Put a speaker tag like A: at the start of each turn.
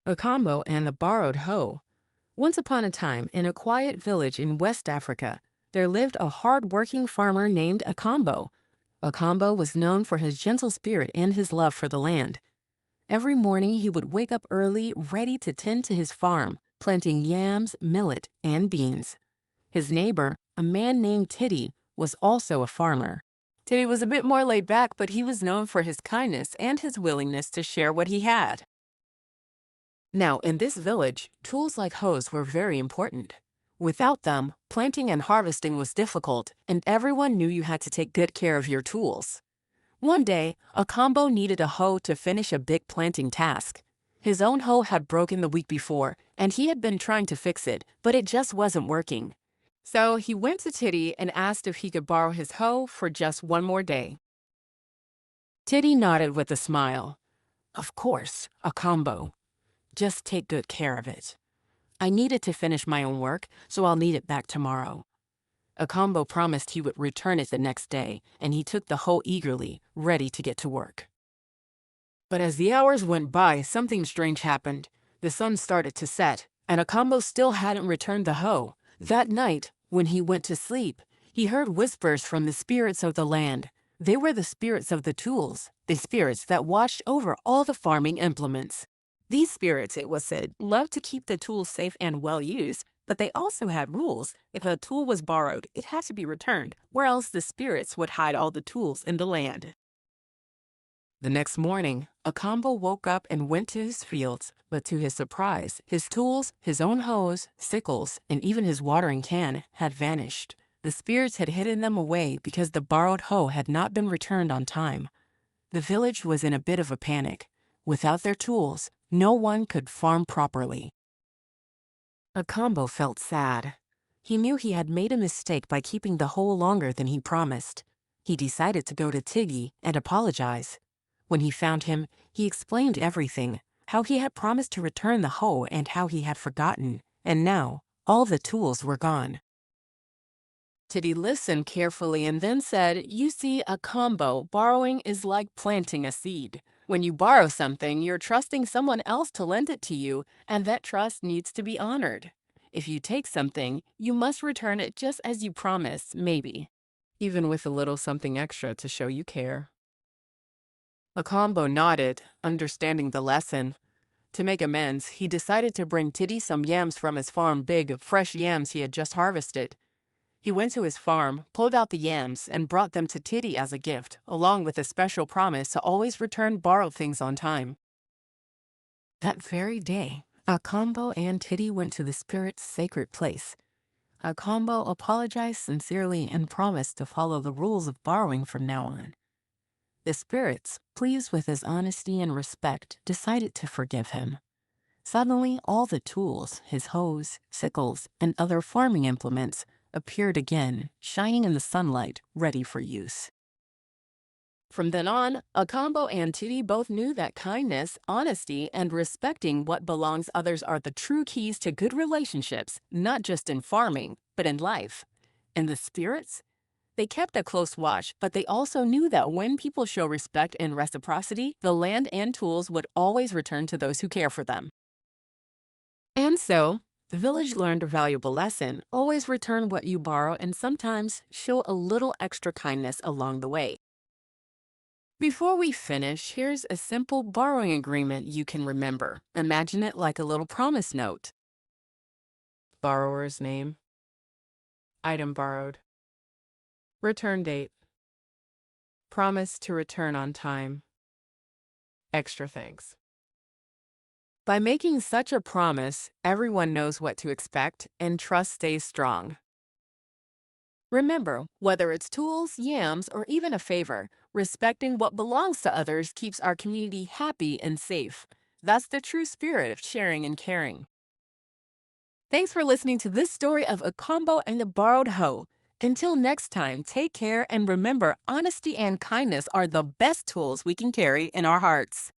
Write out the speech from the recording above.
A: Akombo and the Borrowed Hoe. Once upon a time, in a quiet village in West Africa, there lived a hard-working farmer named Akombo. Akombo was known for his gentle spirit and his love for the land. Every morning he would wake up early, ready to tend to his farm, planting yams, millet, and beans. His neighbor, a man named Titty, was also a farmer. Titty was a bit more laid back, but he was known for his kindness and his willingness to share what he had. Now, in this village, tools like hoes were very important. Without them, planting and harvesting was difficult, and everyone knew you had to take good care of your tools. One day, Akombo needed a hoe to finish a big planting task. His own hoe had broken the week before, and he had been trying to fix it, but it just wasn't working. So he went to Titty and asked if he could borrow his hoe for just one more day. Titty nodded with a smile. "Of course, Akombo. Just take good care of it. I needed to finish my own work, so I'll need it back tomorrow." Akombo promised he would return it the next day, and he took the hoe eagerly, ready to get to work. But as the hours went by, something strange happened. The sun started to set, and Akombo still hadn't returned the hoe. That night, when he went to sleep, he heard whispers from the spirits of the land. They were the spirits of the tools, the spirits that watched over all the farming implements. These spirits, it was said, loved to keep the tools safe and well used, but they also had rules. If a tool was borrowed, it had to be returned, or else the spirits would hide all the tools in the land. The next morning, Akombo woke up and went to his fields, but to his surprise, his tools, his own hoes, sickles, and even his watering can had vanished. The spirits had hidden them away because the borrowed hoe had not been returned on time. The village was in a bit of a panic. Without their tools, no one could farm properly. Akombo felt sad. He knew he had made a mistake by keeping the hoe longer than he promised. He decided to go to Tiggy and apologize. When he found him, he explained everything, how he had promised to return the hoe and how he had forgotten, and now all the tools were gone. Titty listened carefully and then said, "You see, Akombo, borrowing is like planting a seed. When you borrow something, you're trusting someone else to lend it to you, and that trust needs to be honored. If you take something, you must return it just as you promised, maybe, even with a little something extra to show you care." Akombo nodded, understanding the lesson. To make amends, he decided to bring Titty some yams from his farm, big, fresh yams he had just harvested. He went to his farm, pulled out the yams, and brought them to Titty as a gift, along with a special promise to always return borrowed things on time. That very day, Akombo and Titty went to the spirit's sacred place. Akombo apologized sincerely and promised to follow the rules of borrowing from now on. The spirits, pleased with his honesty and respect, decided to forgive him. Suddenly, all the tools, his hoes, sickles, and other farming implements, appeared again, shining in the sunlight, ready for use. From then on, Akombo and Titty both knew that kindness, honesty, and respecting what belongs to others are the true keys to good relationships, not just in farming, but in life. And the spirits? They kept a close watch, but they also knew that when people show respect and reciprocity, the land and tools would always return to those who care for them. And so, the village learned a valuable lesson: always return what you borrow and sometimes show a little extra kindness along the way. Before we finish, here's a simple borrowing agreement you can remember. Imagine it like a little promise note. Borrower's name, item borrowed, return date, promise to return on time, extra thanks. By making such a promise, everyone knows what to expect and trust stays strong. Remember, whether it's tools, yams, or even a favor, respecting what belongs to others keeps our community happy and safe. That's the true spirit of sharing and caring. Thanks for listening to this story of Akombo and the Borrowed Hoe. Until next time, take care and remember, honesty and kindness are the best tools we can carry in our hearts.